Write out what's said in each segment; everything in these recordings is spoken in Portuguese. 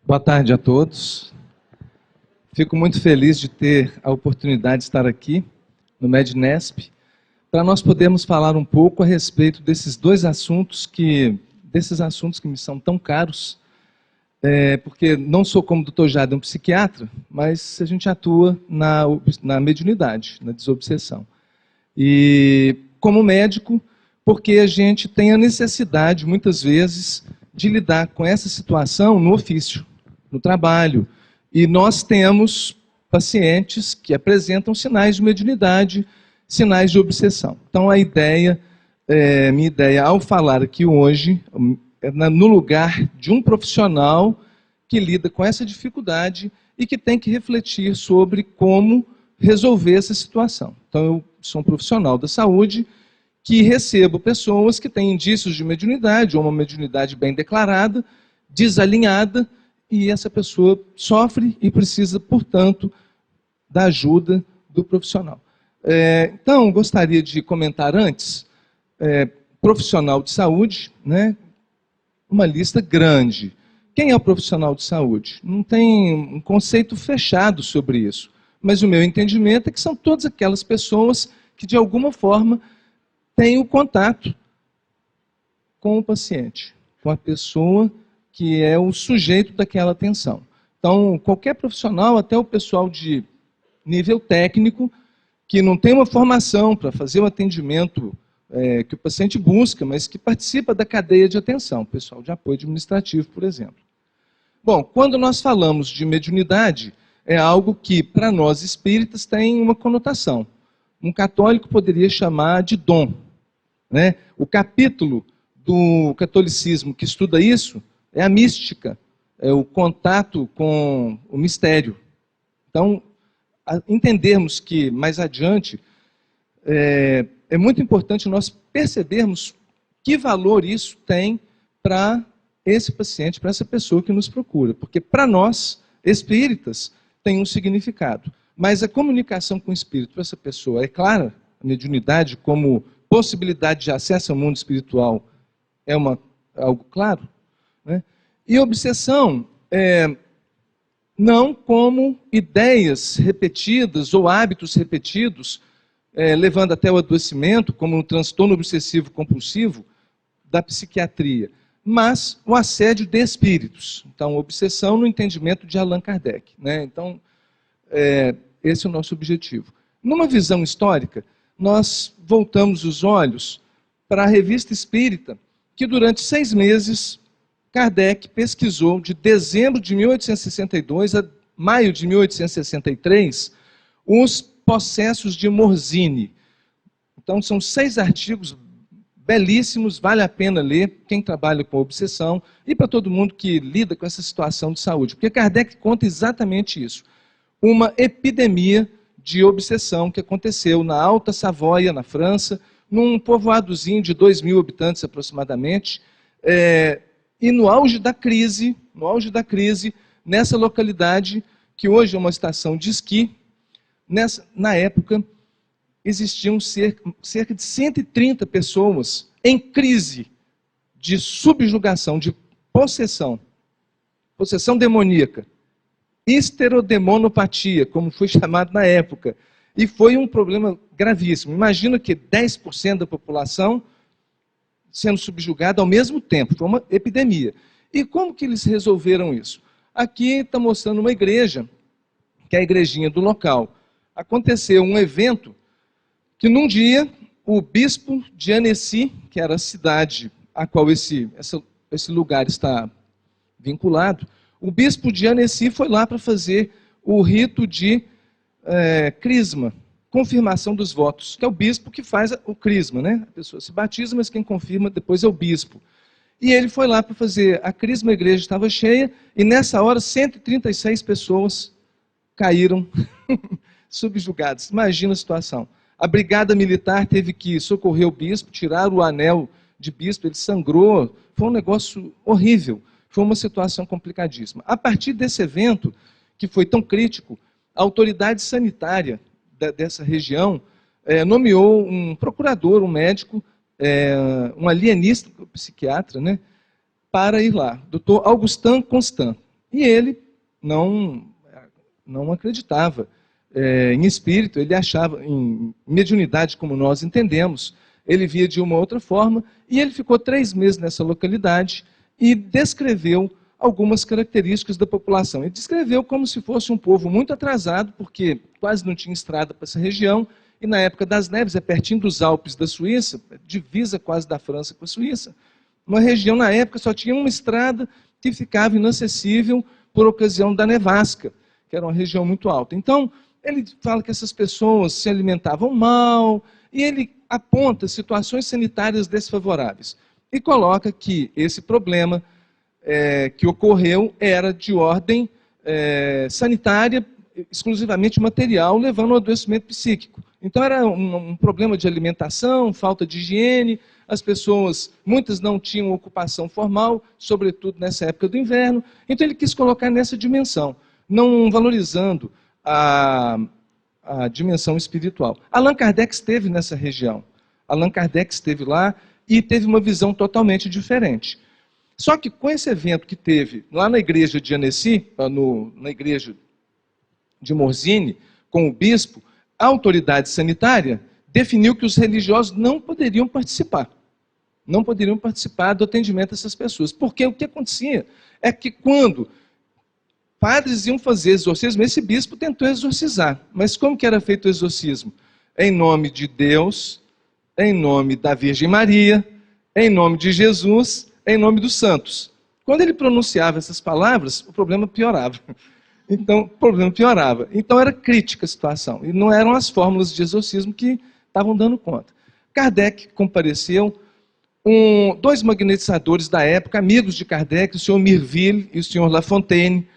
Boa tarde a todos. Fico muito feliz de ter a oportunidade de estar aqui no MEDNESP para nós podermos falar um pouco a respeito desses assuntos que me são tão caros, porque não sou como o Dr. Jade, um psiquiatra, mas a gente atua na mediunidade, na desobsessão. E como médico, porque a gente tem a necessidade, muitas vezes, de lidar com essa situação no ofício, no trabalho. E nós temos pacientes que apresentam sinais de mediunidade, sinais de obsessão. Então, minha ideia ao falar aqui hoje, é no lugar de um profissional que lida com essa dificuldade e que tem que refletir sobre como resolver essa situação. Então, eu sou um profissional da saúde que recebo pessoas que têm indícios de mediunidade, ou uma mediunidade bem declarada, desalinhada, e essa pessoa sofre e precisa, portanto, da ajuda do profissional. Então, gostaria de comentar antes, profissional de saúde, né, uma lista grande. Quem é o profissional de saúde? Não tem um conceito fechado sobre isso, mas o meu entendimento é que são todas aquelas pessoas que, de alguma forma, têm o contato com o paciente, com a pessoa que é o sujeito daquela atenção. Então, qualquer profissional, até o pessoal de nível técnico, que não tem uma formação para fazer o atendimento que o paciente busca, mas que participa da cadeia de atenção, o pessoal de apoio administrativo, por exemplo. Bom, quando nós falamos de mediunidade, é algo que, para nós espíritas, tem uma conotação. Um católico poderia chamar de dom, né? O capítulo do catolicismo que estuda isso é a mística, é o contato com o mistério. Então, entendermos que, mais adiante, é muito importante nós percebermos que valor isso tem para esse paciente, para essa pessoa que nos procura. Porque, para nós, espíritas, tem um significado. Mas a comunicação com o espírito para essa pessoa é clara, a mediunidade como possibilidade de acesso ao mundo espiritual é algo claro, né? E obsessão, não como ideias repetidas ou hábitos repetidos, levando até o adoecimento, como no transtorno obsessivo compulsivo da psiquiatria, mas o assédio de espíritos. Então, obsessão no entendimento de Allan Kardec, né? Então, esse é o nosso objetivo. Numa visão histórica, nós voltamos os olhos para a Revista Espírita, que durante 6 meses, Kardec pesquisou de dezembro de 1862 a maio de 1863 os processos de Morzine. Então, são 6 artigos belíssimos, vale a pena ler, quem trabalha com obsessão e para todo mundo que lida com essa situação de saúde. Porque Kardec conta exatamente isso. Uma epidemia de obsessão que aconteceu na Alta Savoia, na França, num povoadozinho de 2.000 habitantes aproximadamente, e no auge da crise, nessa localidade, que hoje é uma estação de esqui, na época, existiam cerca de 130 pessoas em crise de subjugação, de possessão demoníaca, histerodemonopatia, como foi chamado na época, e foi um problema gravíssimo. Imagina que 10% da população sendo subjugada ao mesmo tempo, foi uma epidemia. E como que eles resolveram isso? Aqui está mostrando uma igreja, que é a igrejinha do local. Aconteceu um evento que num dia o bispo de Annecy, que era a cidade a qual esse lugar está vinculado, o bispo de Annecy foi lá para fazer o rito de crisma, confirmação dos votos, que é o bispo que faz o crisma, né? A pessoa se batiza, mas quem confirma depois é o bispo. E ele foi lá para fazer a crisma, a igreja estava cheia, e nessa hora 136 pessoas caíram subjugadas. Imagina a situação. A brigada militar teve que socorrer o bispo, tirar o anel de bispo, ele sangrou, foi um negócio horrível, foi uma situação complicadíssima. A partir desse evento, que foi tão crítico, a autoridade sanitária dessa região nomeou um procurador, um médico, um alienista, psiquiatra, né, para ir lá, Dr. Augustin Constant. E ele não acreditava em espírito, ele achava em mediunidade como nós entendemos, ele via de uma outra forma, e ele ficou 3 meses nessa localidade e descreveu algumas características da população. Ele descreveu como se fosse um povo muito atrasado, porque quase não tinha estrada para essa região, e na época das neves, é pertinho dos Alpes da Suíça, divisa quase da França com a Suíça, uma região na época só tinha uma estrada que ficava inacessível por ocasião da nevasca, que era uma região muito alta. Então, ele fala que essas pessoas se alimentavam mal, e ele aponta situações sanitárias desfavoráveis. E coloca que esse problema que ocorreu era de ordem sanitária, exclusivamente material, levando ao adoecimento psíquico. Então era um problema de alimentação, falta de higiene, as pessoas, muitas não tinham ocupação formal, sobretudo nessa época do inverno. Então ele quis colocar nessa dimensão, não valorizando a dimensão espiritual. Allan Kardec esteve nessa região. Allan Kardec esteve lá e teve uma visão totalmente diferente. Só que com esse evento que teve lá na igreja de Annecy, na igreja de Morzine, com o bispo, a autoridade sanitária definiu que os religiosos não poderiam participar. Não poderiam participar do atendimento dessas pessoas. Porque o que acontecia é que quando padres iam fazer exorcismo, esse bispo tentou exorcizar. Mas como que era feito o exorcismo? Em nome de Deus, em nome da Virgem Maria, em nome de Jesus, em nome dos santos. Quando ele pronunciava essas palavras, o problema piorava. Então, o problema piorava. Então, era crítica a situação. E não eram as fórmulas de exorcismo que estavam dando conta. Kardec compareceu, 2 magnetizadores da época, amigos de Kardec, o senhor Mirville e o senhor Lafontaine,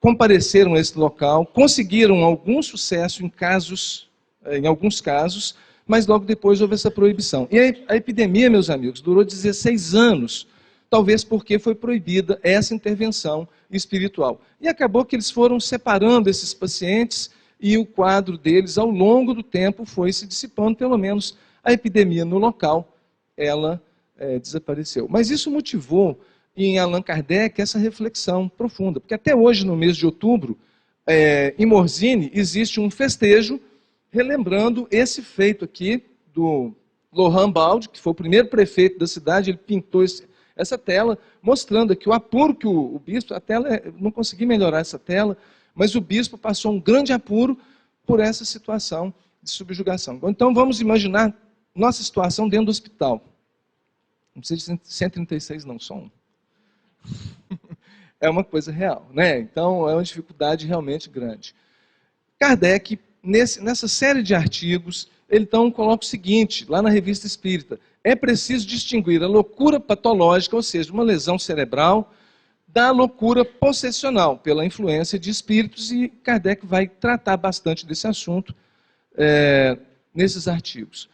compareceram a esse local, conseguiram algum sucesso em alguns casos, mas logo depois houve essa proibição. E a epidemia, meus amigos, durou 16 anos, talvez porque foi proibida essa intervenção espiritual. E acabou que eles foram separando esses pacientes e o quadro deles, ao longo do tempo, foi se dissipando, pelo menos a epidemia no local, ela desapareceu. Mas isso motivou em Allan Kardec essa reflexão profunda, porque até hoje, no mês de outubro, em Morzine, existe um festejo relembrando esse feito aqui do Laurent Balde, que foi o primeiro prefeito da cidade. Ele pintou essa tela, mostrando aqui o apuro que o bispo, a tela, não consegui melhorar essa tela, mas o bispo passou um grande apuro por essa situação de subjugação. Então vamos imaginar nossa situação dentro do hospital. Não precisa de 136 não, só um. É uma coisa real, né? Então é uma dificuldade realmente grande. Kardec, nessa série de artigos, ele então coloca o seguinte, lá na Revista Espírita: é preciso distinguir a loucura patológica, ou seja, uma lesão cerebral, da loucura possessional, pela influência de espíritos, e Kardec vai tratar bastante desse assunto nesses artigos.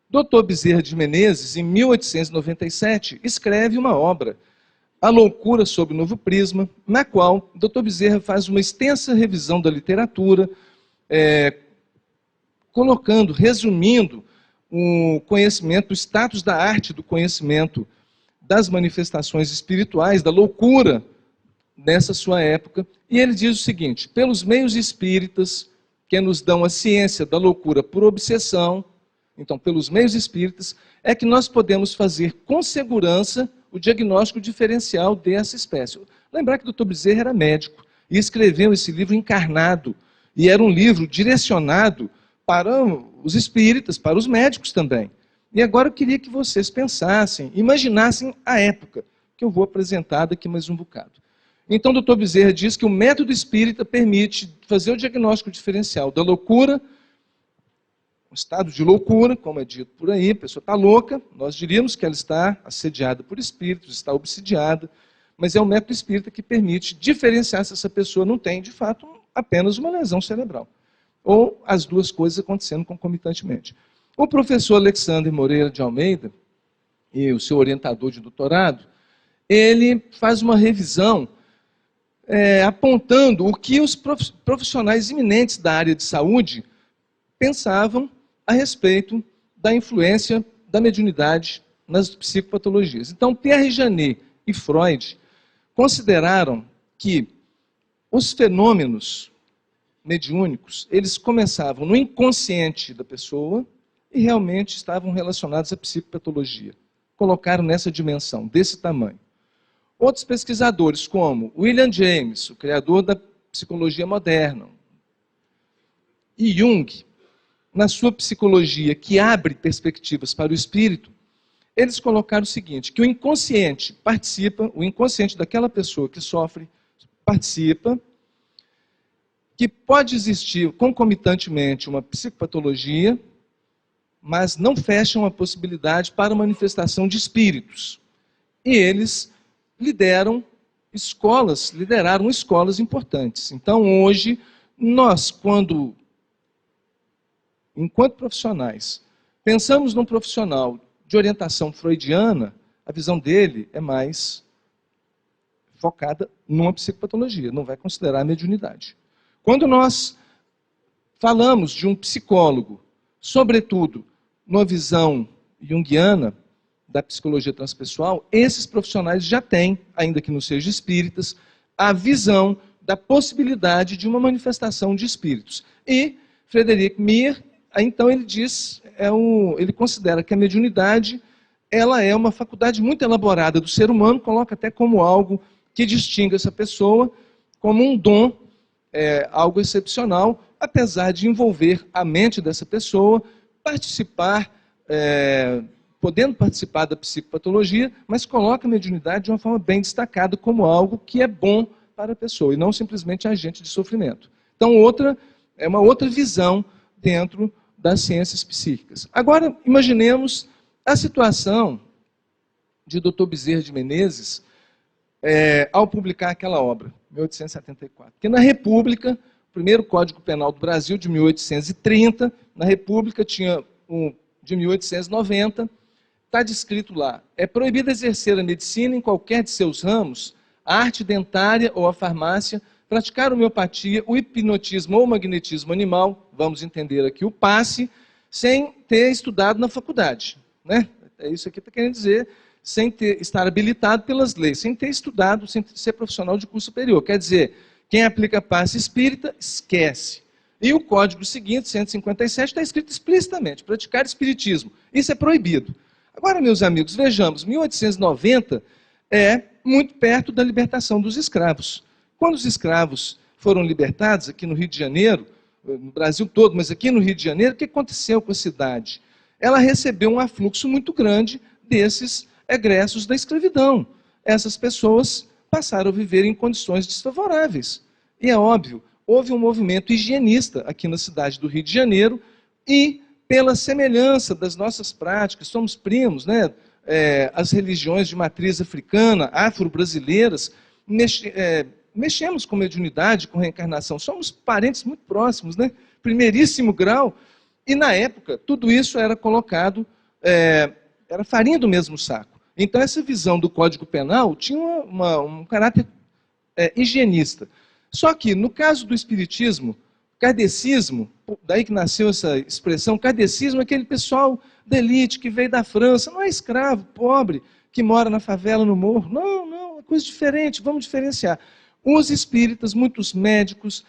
Dr. Bezerra de Menezes, em 1897, escreve uma obra, A Loucura sob Novo Prisma, na qual Dr. Bezerra faz uma extensa revisão da literatura, colocando, resumindo, o conhecimento, o status da arte do conhecimento das manifestações espirituais, da loucura nessa sua época, e ele diz o seguinte: pelos meios espíritas, que nos dão a ciência da loucura por obsessão, então, pelos meios espíritas, é que nós podemos fazer com segurança o diagnóstico diferencial dessa espécie. Lembrar que o Dr. Bezerra era médico e escreveu esse livro encarnado, e era um livro direcionado para os espíritas, para os médicos também. E agora eu queria que vocês pensassem, imaginassem a época, que eu vou apresentar daqui mais um bocado. Então, o Dr. Bezerra diz que o método espírita permite fazer o diagnóstico diferencial da loucura, um estado de loucura, como é dito por aí, a pessoa está louca, nós diríamos que ela está assediada por espíritos, está obsidiada, mas é o método espírita que permite diferenciar se essa pessoa não tem, de fato, apenas uma lesão cerebral, ou as duas coisas acontecendo concomitantemente. O professor Alexandre Moreira de Almeida, e o seu orientador de doutorado, ele faz uma revisão apontando o que os profissionais eminentes da área de saúde pensavam a respeito da influência da mediunidade nas psicopatologias. Então, Pierre Janet e Freud consideraram que os fenômenos mediúnicos, eles começavam no inconsciente da pessoa e realmente estavam relacionados à psicopatologia. Colocaram nessa dimensão, desse tamanho. Outros pesquisadores, como William James, o criador da psicologia moderna, e Jung, na sua psicologia que abre perspectivas para o espírito, eles colocaram o seguinte, que o inconsciente participa, o inconsciente daquela pessoa que sofre participa, que pode existir concomitantemente uma psicopatologia, mas não fecham a possibilidade para a manifestação de espíritos. E eles lideraram escolas importantes. Então, hoje, nós, enquanto profissionais, pensamos num profissional de orientação freudiana, a visão dele é mais focada numa psicopatologia, não vai considerar a mediunidade. Quando nós falamos de um psicólogo, sobretudo numa visão junguiana da psicologia transpessoal, esses profissionais já têm, ainda que não sejam espíritas, a visão da possibilidade de uma manifestação de espíritos. E Frederic Mier, então ele diz, ele considera que a mediunidade ela é uma faculdade muito elaborada do ser humano, coloca até como algo que distingue essa pessoa, como um dom, algo excepcional, apesar de envolver a mente dessa pessoa, podendo participar da psicopatologia, mas coloca a mediunidade de uma forma bem destacada como algo que é bom para a pessoa, e não simplesmente agente de sofrimento. Então, é uma outra visão dentro das ciências psíquicas. Agora, imaginemos a situação de Dr. Bezerra de Menezes ao publicar aquela obra, 1874. Porque na República, o primeiro Código Penal do Brasil, de 1830, na República tinha de 1890, está descrito lá, é proibido exercer a medicina em qualquer de seus ramos, a arte dentária ou a farmácia, praticar homeopatia, o hipnotismo ou o magnetismo animal, vamos entender aqui o passe, sem ter estudado na faculdade. Né? É isso aqui que está querendo dizer, sem estar habilitado pelas leis, sem ter estudado, sem ser profissional de curso superior. Quer dizer, quem aplica passe espírita, esquece. E o código seguinte, 157, está escrito explicitamente, praticar espiritismo. Isso é proibido. Agora, meus amigos, vejamos, 1890 é muito perto da libertação dos escravos. Quando os escravos foram libertados aqui no Rio de Janeiro, no Brasil todo, mas aqui no Rio de Janeiro, o que aconteceu com a cidade? Ela recebeu um afluxo muito grande desses egressos da escravidão. Essas pessoas passaram a viver em condições desfavoráveis. E é óbvio, houve um movimento higienista aqui na cidade do Rio de Janeiro e, pela semelhança das nossas práticas, somos primos, né? As religiões de matriz africana, afro-brasileiras, mexemos com mediunidade, com reencarnação, somos parentes muito próximos, né? Primeiríssimo grau, e na época tudo isso era colocado, era farinha do mesmo saco. Então essa visão do Código Penal tinha um caráter higienista. Só que no caso do espiritismo, kardecismo, daí que nasceu essa expressão, kardecismo é aquele pessoal da elite que veio da França, não é escravo, pobre, que mora na favela, no morro, não, é coisa diferente, vamos diferenciar. Os espíritas, muitos médicos,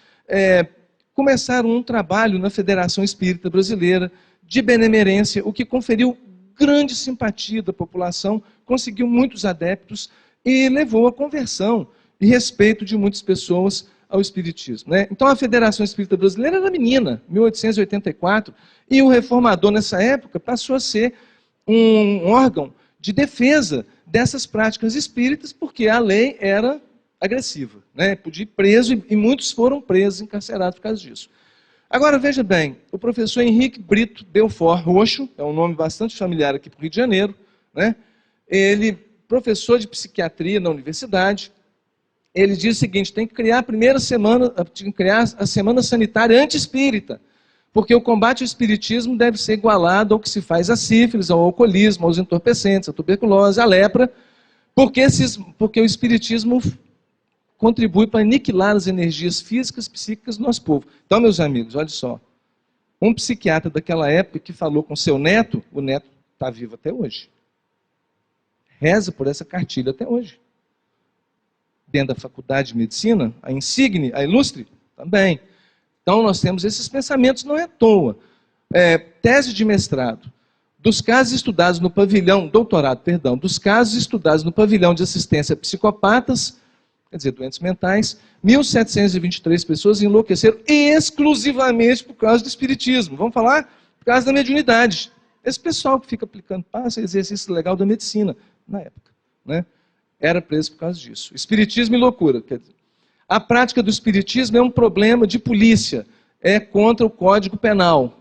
começaram um trabalho na Federação Espírita Brasileira de benemerência, o que conferiu grande simpatia da população, conseguiu muitos adeptos e levou à conversão e respeito de muitas pessoas ao espiritismo. Né? Então a Federação Espírita Brasileira era menina, 1884, e o reformador nessa época passou a ser um órgão de defesa dessas práticas espíritas, porque a lei era agressiva, né? Podia ir preso, e muitos foram presos, encarcerados por causa disso. Agora, veja bem, o professor Henrique Brito Belfort Roxo, é um nome bastante familiar aqui para o Rio de Janeiro, né? Ele, professor de psiquiatria na universidade, ele diz o seguinte, tem que criar a semana sanitária anti-espírita, porque o combate ao espiritismo deve ser igualado ao que se faz à sífilis, ao alcoolismo, aos entorpecentes, à tuberculose, à lepra, porque o espiritismo contribui para aniquilar as energias físicas e psíquicas do nosso povo. Então, meus amigos, olha só, um psiquiatra daquela época que falou com seu neto, o neto está vivo até hoje. Reza por essa cartilha até hoje. dentro da faculdade de medicina, a Insigne, a Ilustre, também. Então nós temos esses pensamentos, não é à toa. Tese de mestrado. Dos casos estudados no pavilhão, doutorado, perdão, dos casos estudados no pavilhão de assistência a psicopatas, quer dizer, doentes mentais, 1.723 pessoas enlouqueceram exclusivamente por causa do espiritismo. Vamos falar por causa da mediunidade. Esse pessoal que fica aplicando passe é exercício legal da medicina, na época, né? Era preso por causa disso. Espiritismo e loucura. Quer dizer, a prática do espiritismo é um problema de polícia, é contra o Código Penal.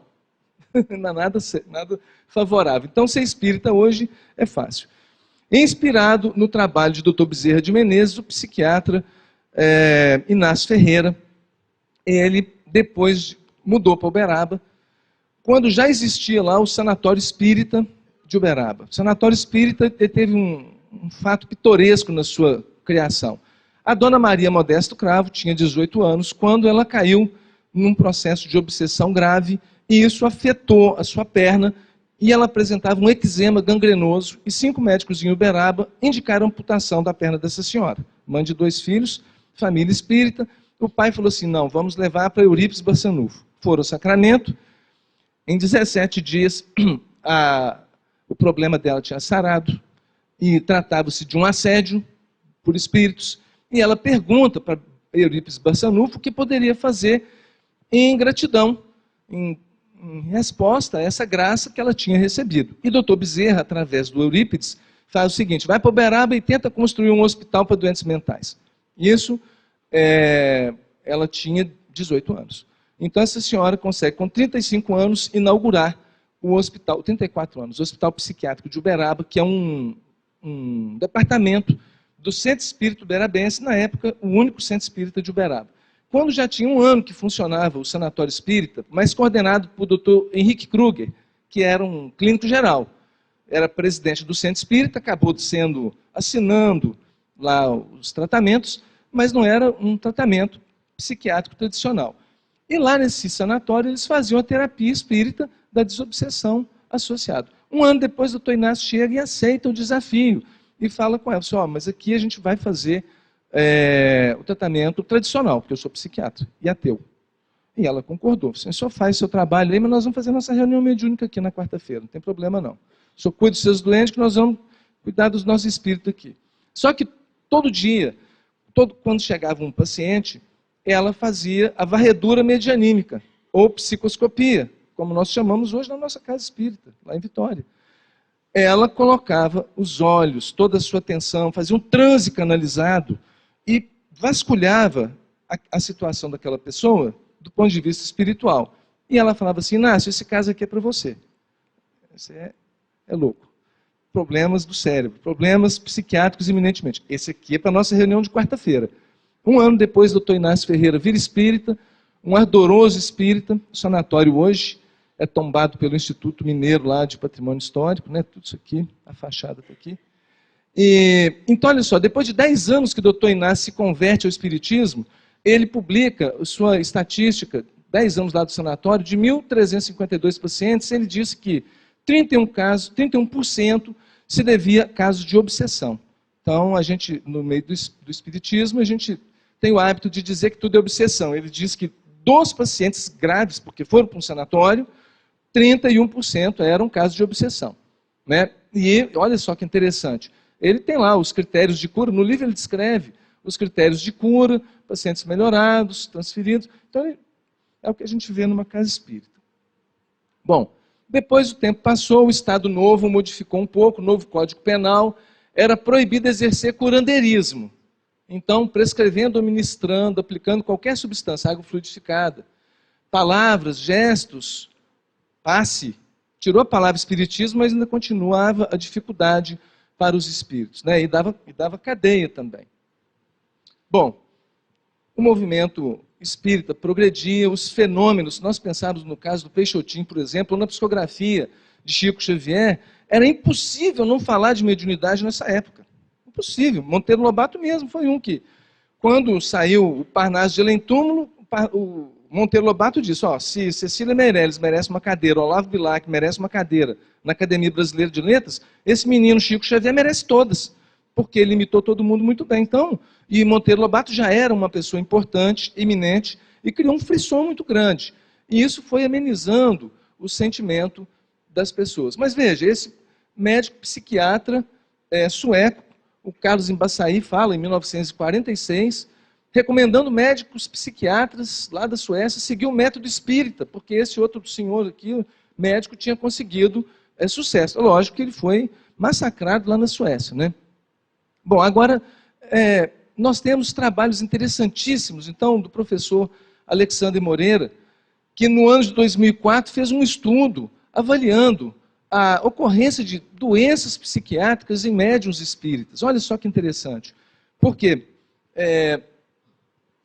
Não é nada favorável. Então, ser espírita hoje é fácil. Inspirado no trabalho de Dr. Bezerra de Menezes, o psiquiatra Inácio Ferreira, ele depois mudou para Uberaba, quando já existia lá o Sanatório Espírita de Uberaba. O Sanatório Espírita teve um fato pitoresco na sua criação. A dona Maria Modesto Cravo tinha 18 anos quando ela caiu num processo de obsessão grave e isso afetou a sua perna e ela apresentava um eczema gangrenoso e 5 médicos em Uberaba indicaram amputação da perna dessa senhora. Mãe de 2 filhos, família espírita. O pai falou assim, não, vamos levar para Eurípides Barçanufo. Foram ao Sacramento. Em 17 dias, o problema dela tinha sarado e tratava-se de um assédio por espíritos. E ela pergunta para Eurípides Barçanufo o que poderia fazer em gratidão, em resposta a essa graça que ela tinha recebido. E Dr. Bezerra, através do Eurípides, faz o seguinte, vai para Uberaba e tenta construir um hospital para doentes mentais. Isso, ela tinha 18 anos. Então essa senhora consegue, com 35 anos, inaugurar o hospital, 34 anos, o Hospital Psiquiátrico de Uberaba, que é um departamento do Centro Espírita Uberabense, na época, o único Centro Espírita de Uberaba. Quando já tinha 1 ano que funcionava o Sanatório Espírita, mas coordenado por Dr. Henrique Kruger, que era um clínico geral. Era presidente do Centro Espírita, acabou assinando lá os tratamentos, mas não era um tratamento psiquiátrico tradicional. E lá nesse sanatório eles faziam a terapia espírita da desobsessão associada. 1 ano depois o Dr. Inácio chega e aceita o desafio e fala com ela, mas aqui a gente vai fazer o tratamento tradicional, porque eu sou psiquiatra e ateu. E ela concordou. O senhor faz seu trabalho aí, mas nós vamos fazer nossa reunião mediúnica aqui na quarta-feira, não tem problema não. O senhor cuida dos seus doentes, que nós vamos cuidar dos nossos espíritos aqui. Só que todo dia, quando chegava um paciente, ela fazia a varredura medianímica, ou psicoscopia, como nós chamamos hoje na nossa casa espírita, lá em Vitória. Ela colocava os olhos, toda a sua atenção, fazia um transe canalizado e vasculhava a situação daquela pessoa do ponto de vista espiritual. E ela falava assim, Inácio, esse caso aqui é para você. Você é louco. Problemas do cérebro, problemas psiquiátricos iminentemente. Esse aqui é para a nossa reunião de quarta-feira. 1 ano depois, o Dr. Inácio Ferreira vira espírita, um ardoroso espírita, o sanatório hoje é tombado pelo Instituto Mineiro lá de Patrimônio Histórico, né? Tudo isso aqui, a fachada está aqui. Então, olha só, depois de 10 anos que o Dr. Inácio se converte ao espiritismo, ele publica a sua estatística, 10 anos lá do sanatório, de 1.352 pacientes, ele disse que 31% se devia a casos de obsessão. Então, a gente, no meio do espiritismo, a gente tem o hábito de dizer que tudo é obsessão. Ele diz que dos pacientes graves, porque foram para um sanatório, 31% eram casos de obsessão. Né? E olha só que interessante, ele tem lá os critérios de cura, no livro ele descreve os critérios de cura, pacientes melhorados, transferidos. Então, é o que a gente vê numa casa espírita. Bom, depois o tempo passou, o Estado Novo modificou um pouco, o novo Código Penal, era proibido exercer curandeirismo. Então, prescrevendo, administrando, aplicando qualquer substância, água fluidificada, palavras, gestos, passe, tirou a palavra espiritismo, mas ainda continuava a dificuldade para os espíritos, né? E dava cadeia também. Bom, o movimento espírita progredia, os fenômenos, se nós pensarmos no caso do Peixotinho, por exemplo, ou na psicografia de Chico Xavier, era impossível não falar de mediunidade nessa época. Impossível. Monteiro Lobato mesmo foi um que, quando saiu o Parnaso de Além-Túmulo, o Monteiro Lobato disse, se Cecília Meirelles merece uma cadeira, Olavo Bilac merece uma cadeira na Academia Brasileira de Letras, esse menino Chico Xavier merece todas. porque ele imitou todo mundo muito bem. Então, e Monteiro Lobato já era uma pessoa importante, eminente, e criou um frisson muito grande. E isso foi amenizando o sentimento das pessoas. Mas veja, esse médico psiquiatra sueco, o Carlos Embaçaí, fala em 1946, recomendando médicos psiquiatras lá da Suécia seguir o método espírita, porque esse outro senhor aqui, médico, tinha conseguido sucesso. Lógico que ele foi massacrado lá na Suécia, né? Bom, agora, nós temos trabalhos interessantíssimos, então, do professor Alexandre Moreira, que no ano de 2004 fez um estudo avaliando a ocorrência de doenças psiquiátricas em médiuns espíritas. Olha só que interessante. Porque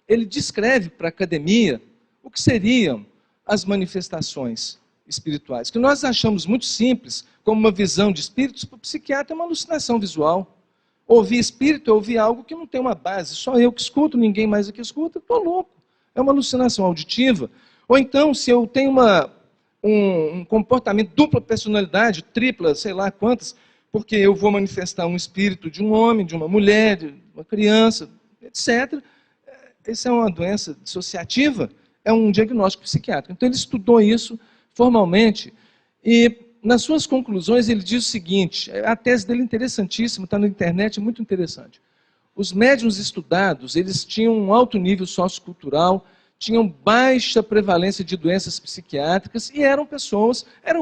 ele descreve para a academia o que seriam as manifestações espirituais, que nós achamos muito simples, como uma visão de espíritos. Para o psiquiatra é uma alucinação visual. Ouvir espírito é ouvir algo que não tem uma base, só eu que escuto, ninguém mais aqui escuta, estou louco. É uma alucinação auditiva. Ou então, se eu tenho um comportamento, dupla personalidade, tripla, sei lá quantas, porque eu vou manifestar um espírito de um homem, de uma mulher, de uma criança, etc. Essa é uma doença dissociativa, é um diagnóstico psiquiátrico. Então ele estudou isso formalmente e nas suas conclusões ele diz o seguinte, a tese dele é interessantíssima, está na internet, é muito interessante. Os médiuns estudados, eles tinham um alto nível sociocultural, tinham baixa prevalência de doenças psiquiátricas e eram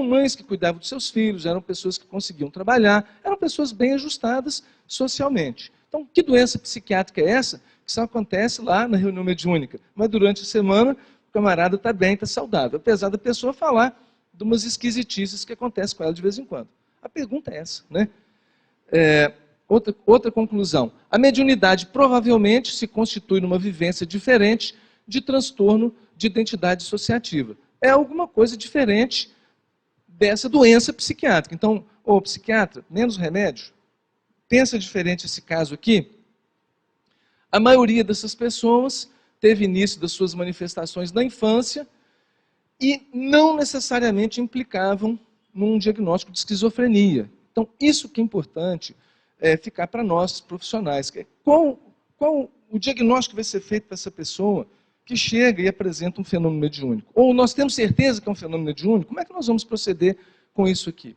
mães que cuidavam dos seus filhos, eram pessoas que conseguiam trabalhar, eram pessoas bem ajustadas socialmente. Então, que doença psiquiátrica é essa? Que só acontece lá na reunião mediúnica. Mas durante a semana, o camarada está bem, está saudável. Apesar da pessoa falar de umas esquisitices que acontecem com ela de vez em quando. A pergunta é essa, né? Outra conclusão. A mediunidade provavelmente se constitui numa vivência diferente de transtorno de identidade dissociativa. É alguma coisa diferente dessa doença psiquiátrica. Então, psiquiatra, menos remédio. Pensa diferente esse caso aqui. A maioria dessas pessoas teve início das suas manifestações na infância e não necessariamente implicavam num diagnóstico de esquizofrenia. Então, isso que é importante ficar para nós, profissionais. Qual o diagnóstico que vai ser feito para essa pessoa que chega e apresenta um fenômeno mediúnico? Ou nós temos certeza que é um fenômeno mediúnico? Como é que nós vamos proceder com isso aqui?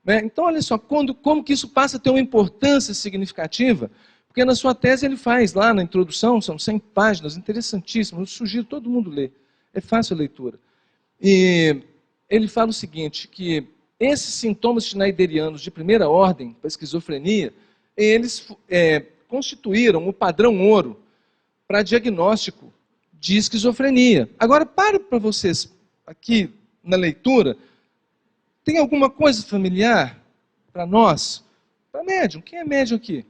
Então, olha só, como que isso passa a ter uma importância significativa? Porque na sua tese ele faz, lá na introdução, são 100 páginas, interessantíssimas, eu sugiro todo mundo ler, é fácil a leitura. E ele fala o seguinte, que esses sintomas schneiderianos de primeira ordem, para a esquizofrenia, eles constituíram o padrão ouro para diagnóstico de esquizofrenia. Agora, para vocês, aqui na leitura, tem alguma coisa familiar para nós? Para médium. Quem é médium aqui?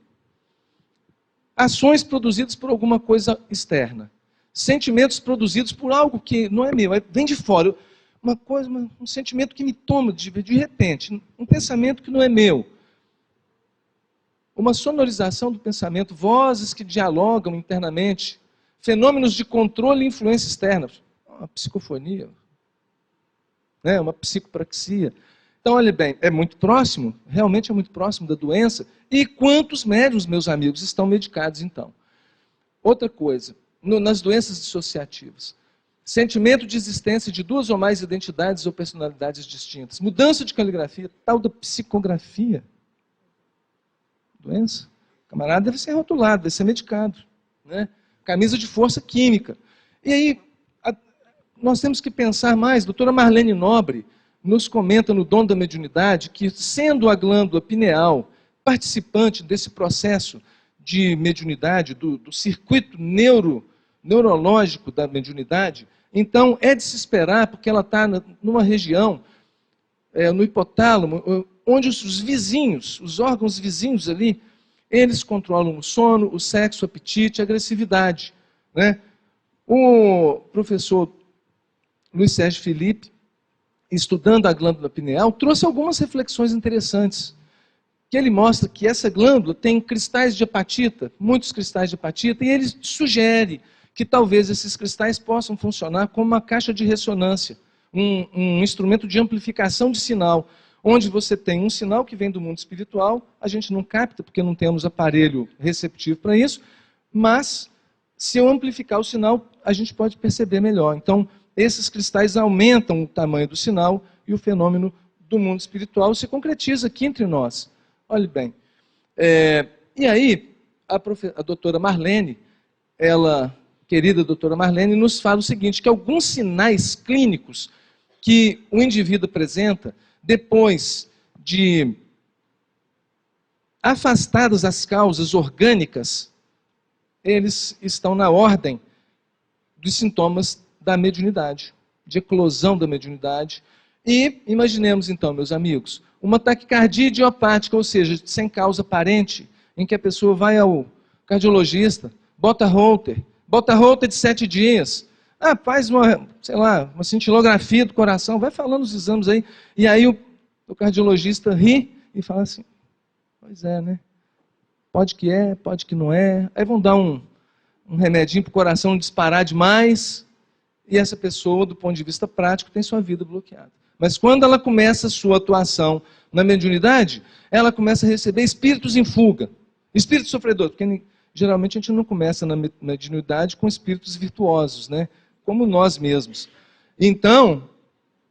Ações produzidas por alguma coisa externa. Sentimentos produzidos por algo que não é meu, vem de fora. Um sentimento que me toma de repente. Um pensamento que não é meu. Uma sonorização do pensamento, vozes que dialogam internamente. Fenômenos de controle e influência externa. Uma psicofonia. Uma psicopraxia. Então, olha bem, é muito próximo, realmente é muito próximo da doença. E quantos médiuns, meus amigos, estão medicados, então? Outra coisa, nas doenças dissociativas. Sentimento de existência de duas ou mais identidades ou personalidades distintas. Mudança de caligrafia, tal da psicografia. Doença. O camarada deve ser rotulado, deve ser medicado. Camisa de força química. E aí, nós temos que pensar mais. A doutora Marlene Nobre nos comenta no Dom da Mediunidade que, sendo a glândula pineal participante desse processo de mediunidade, do circuito neurológico da mediunidade, então é de se esperar, porque ela está numa região, no hipotálamo, onde os vizinhos, os órgãos vizinhos ali, eles controlam o sono, o sexo, o apetite, a agressividade. O professor Luiz Sérgio Felipe, estudando a glândula pineal, trouxe algumas reflexões interessantes. Que ele mostra que essa glândula tem cristais de apatita, muitos cristais de apatita, e ele sugere que talvez esses cristais possam funcionar como uma caixa de ressonância, um instrumento de amplificação de sinal, onde você tem um sinal que vem do mundo espiritual, a gente não capta porque não temos aparelho receptivo para isso, mas se eu amplificar o sinal, a gente pode perceber melhor. Então, esses cristais aumentam o tamanho do sinal e o fenômeno do mundo espiritual se concretiza aqui entre nós. Olhe bem. E aí, a doutora Marlene, querida doutora Marlene, nos fala o seguinte, que alguns sinais clínicos que o indivíduo apresenta depois de afastadas as causas orgânicas, eles estão na ordem dos sintomas da mediunidade, de eclosão da mediunidade. E imaginemos então, meus amigos, uma taquicardia idiopática, ou seja, sem causa aparente, em que a pessoa vai ao cardiologista, bota Holter de 7 dias, faz uma cintilografia do coração, vai falando os exames aí, e aí o cardiologista ri e fala assim, pois é, né? Pode que é, pode que não é. Aí vão dar um remedinho para o coração não disparar demais, e essa pessoa, do ponto de vista prático, tem sua vida bloqueada. Mas quando ela começa a sua atuação na mediunidade, ela começa a receber espíritos em fuga, espíritos sofredores, porque geralmente a gente não começa na mediunidade com espíritos virtuosos, né? Como nós mesmos. Então,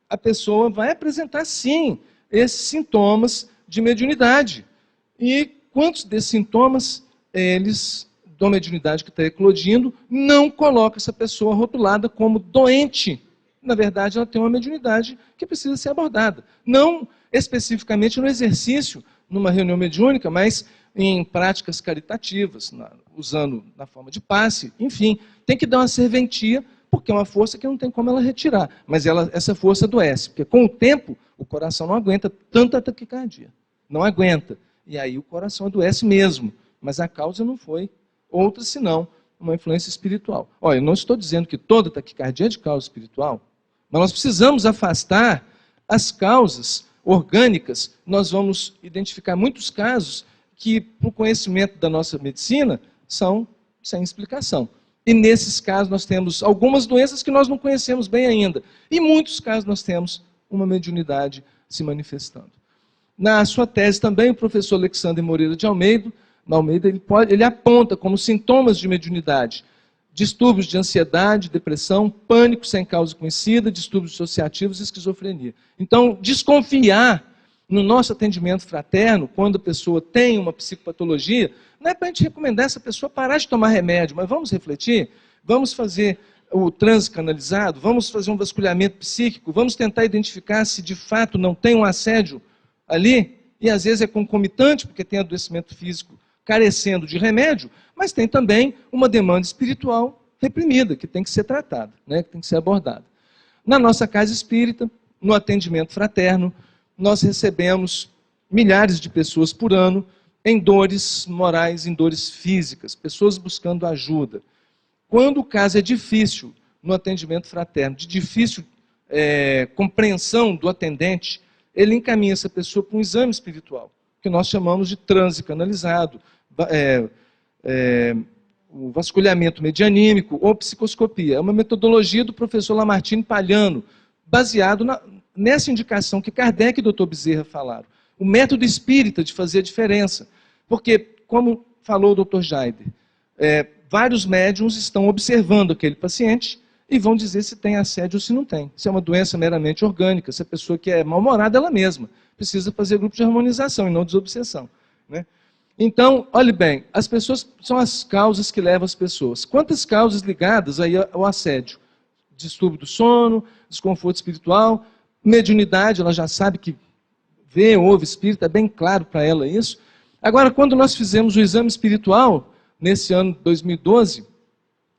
a pessoa vai apresentar, sim, esses sintomas de mediunidade. E quantos desses sintomas, eles, da mediunidade que está eclodindo, não coloca essa pessoa rotulada como doente? Na verdade, ela tem uma mediunidade que precisa ser abordada. Não especificamente no exercício, numa reunião mediúnica, mas em práticas caritativas, usando na forma de passe, enfim, tem que dar uma serventia, porque é uma força que não tem como ela retirar. Mas essa força adoece, porque com o tempo o coração não aguenta tanta taquicardia. Não aguenta. E aí o coração adoece mesmo. Mas a causa não foi outra senão uma influência espiritual. Olha, eu não estou dizendo que toda taquicardia é de causa espiritual, mas nós precisamos afastar as causas orgânicas. Nós vamos identificar muitos casos que, por conhecimento da nossa medicina, são sem explicação. E nesses casos nós temos algumas doenças que nós não conhecemos bem ainda. E em muitos casos nós temos uma mediunidade se manifestando. Na sua tese também, o professor Alexandre Moreira de Almeida, ele aponta como sintomas de mediunidade distúrbios de ansiedade, depressão, pânico sem causa conhecida, distúrbios dissociativos e esquizofrenia. Então, desconfiar no nosso atendimento fraterno, quando a pessoa tem uma psicopatologia, não é para a gente recomendar essa pessoa parar de tomar remédio, mas vamos refletir, vamos fazer o transe canalizado, vamos fazer um vasculhamento psíquico, vamos tentar identificar se de fato não tem um assédio ali, e às vezes é concomitante, porque tem adoecimento físico carecendo de remédio, mas tem também uma demanda espiritual reprimida, que tem que ser tratada, né, que tem que ser abordada. Na nossa casa espírita, no atendimento fraterno, nós recebemos milhares de pessoas por ano em dores morais, em dores físicas, pessoas buscando ajuda. Quando o caso é difícil no atendimento fraterno, de difícil compreensão do atendente, ele encaminha essa pessoa para um exame espiritual, que nós chamamos de transe canalizado, o vasculhamento medianímico ou psicoscopia. É uma metodologia do professor Lamartine Palhano, baseado nessa indicação que Kardec e Dr. Bezerra falaram. O método espírita de fazer a diferença. Porque, como falou o Dr. Jaider, vários médiuns estão observando aquele paciente e vão dizer se tem assédio ou se não tem. Se é uma doença meramente orgânica, se a pessoa que é mal-humorada ela mesma precisa fazer grupo de harmonização e não desobsessão, né? Então, olhe bem, as pessoas são as causas que levam as pessoas. Quantas causas ligadas aí ao assédio? Distúrbio do sono, desconforto espiritual, mediunidade, ela já sabe que vê, ouve espírito, é bem claro para ela isso. Agora, quando nós fizemos o exame espiritual, nesse ano de 2012,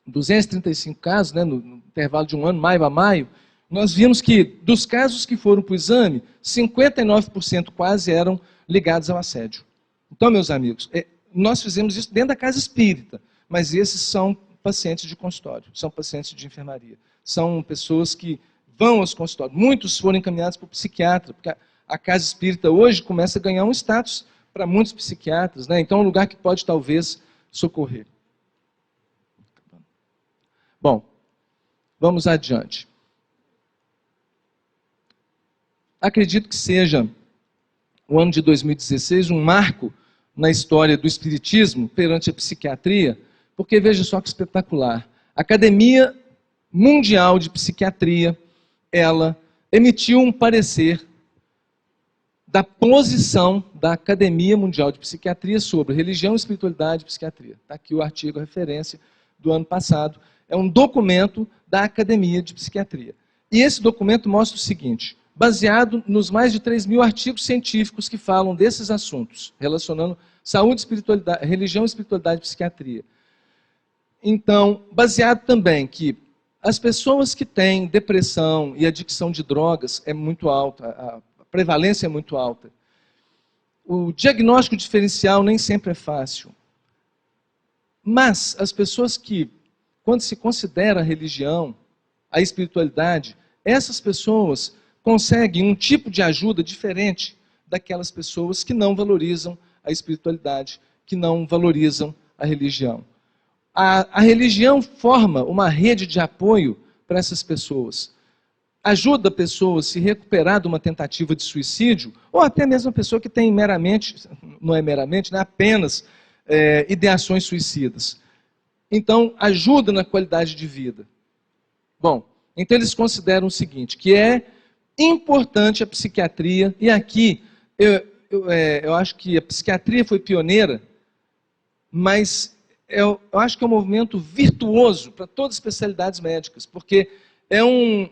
235 casos, né, no intervalo de um ano, maio a maio, nós vimos que dos casos que foram para o exame, 59% quase eram ligados ao assédio. Então, meus amigos, nós fizemos isso dentro da casa espírita, mas esses são pacientes de consultório, são pacientes de enfermaria, são pessoas que vão aos consultórios. Muitos foram encaminhados para o psiquiatra, porque a casa espírita hoje começa a ganhar um status para muitos psiquiatras, né? Então é um lugar que pode talvez socorrer. Bom, vamos adiante. Acredito que seja o ano de 2016 um marco na história do espiritismo perante a psiquiatria, porque veja só que espetacular. A Academia Mundial de Psiquiatria, ela emitiu um parecer da posição da Academia Mundial de Psiquiatria sobre religião, espiritualidade e psiquiatria. Está aqui o artigo, a referência do ano passado. É um documento da Academia de Psiquiatria. E esse documento mostra o seguinte, baseado nos mais de 3.000 artigos científicos que falam desses assuntos, relacionando saúde, espiritualidade, religião, espiritualidade e psiquiatria. Então, baseado também que as pessoas que têm depressão e adicção de drogas é muito alta, a prevalência é muito alta. O diagnóstico diferencial nem sempre é fácil. Mas as pessoas que, quando se considera a religião, a espiritualidade, essas pessoas conseguem um tipo de ajuda diferente daquelas pessoas que não valorizam a espiritualidade, que não valorizam a religião. A religião forma uma rede de apoio para essas pessoas. Ajuda a pessoa a se recuperar de uma tentativa de suicídio, ou até mesmo a pessoa que tem meramente, não é meramente, né, apenas ideações suicidas. Então, ajuda na qualidade de vida. Bom, então eles consideram o seguinte, que é importante a psiquiatria, e aqui eu acho que a psiquiatria foi pioneira, mas eu acho que é um movimento virtuoso para todas as especialidades médicas, porque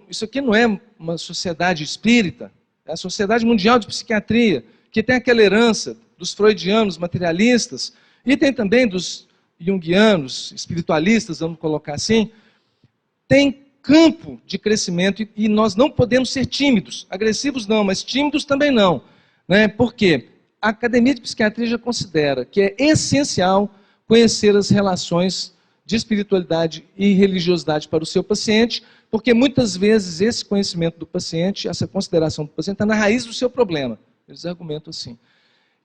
isso aqui não é uma sociedade espírita, é a Sociedade Mundial de Psiquiatria, que tem aquela herança dos freudianos, materialistas, e tem também dos junguianos, espiritualistas, vamos colocar assim, tem campo de crescimento e nós não podemos ser tímidos, agressivos não, mas tímidos também não. Né? Por quê? A Academia de Psiquiatria já considera que é essencial conhecer as relações de espiritualidade e religiosidade para o seu paciente, porque muitas vezes esse conhecimento do paciente, essa consideração do paciente está na raiz do seu problema. Eles argumentam assim,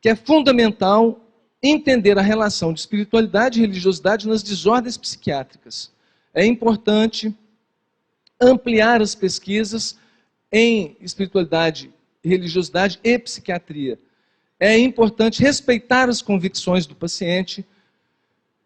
que é fundamental entender a relação de espiritualidade e religiosidade nas desordens psiquiátricas. É importante ampliar as pesquisas em espiritualidade, religiosidade e psiquiatria. É importante respeitar as convicções do paciente.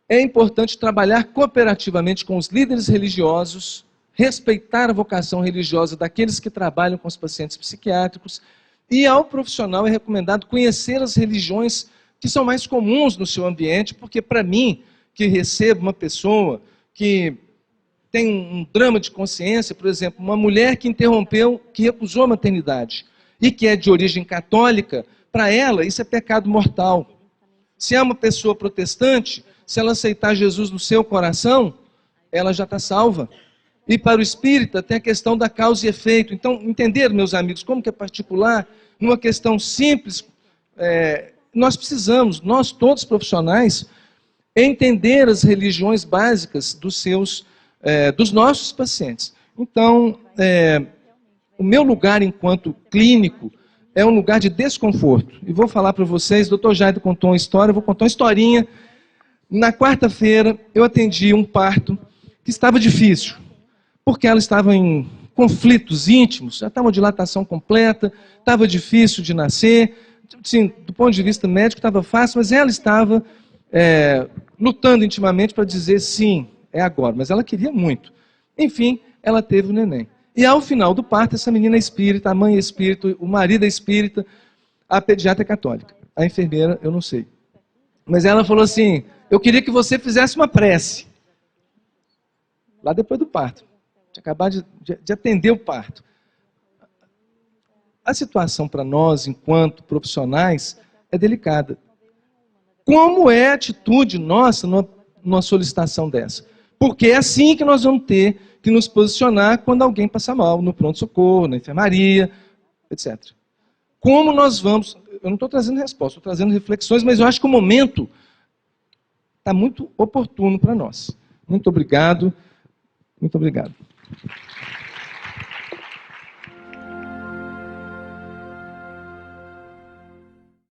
É importante trabalhar cooperativamente com os líderes religiosos, respeitar a vocação religiosa daqueles que trabalham com os pacientes psiquiátricos, e ao profissional é recomendado conhecer as religiões que são mais comuns no seu ambiente, porque para mim, que recebo uma pessoa que tem um drama de consciência, por exemplo, uma mulher que recusou a maternidade, e que é de origem católica, para ela isso é pecado mortal. Se é uma pessoa protestante, se ela aceitar Jesus no seu coração, ela já está salva. E para o espírita tem a questão da causa e efeito. Então, entender, meus amigos, como que é particular, numa questão simples, nós precisamos, nós todos profissionais, entender as religiões básicas dos nossos pacientes. Então, o meu lugar enquanto clínico é um lugar de desconforto. E vou falar para vocês, o Dr. Jaido contou uma história, eu vou contar uma historinha. Na quarta-feira, eu atendi um parto que estava difícil, porque ela estava em conflitos íntimos, já estava uma dilatação completa, estava difícil de nascer, assim, do ponto de vista médico estava fácil, mas ela estava lutando intimamente para dizer sim, é agora, mas ela queria muito. Enfim, ela teve o neném. E ao final do parto, essa menina é espírita, a mãe é espírita, o marido é espírita, a pediatra é católica. A enfermeira, eu não sei. Mas ela falou assim, eu queria que você fizesse uma prece. Lá depois do parto. Tinha acabado de atender o parto. A situação para nós, enquanto profissionais, é delicada. Como é a atitude nossa numa solicitação dessa? Porque é assim que nós vamos ter que nos posicionar quando alguém passa mal, no pronto-socorro, na enfermaria, etc. Como nós vamos... Eu não estou trazendo resposta, estou trazendo reflexões, mas eu acho que o momento está muito oportuno para nós. Muito obrigado. Muito obrigado.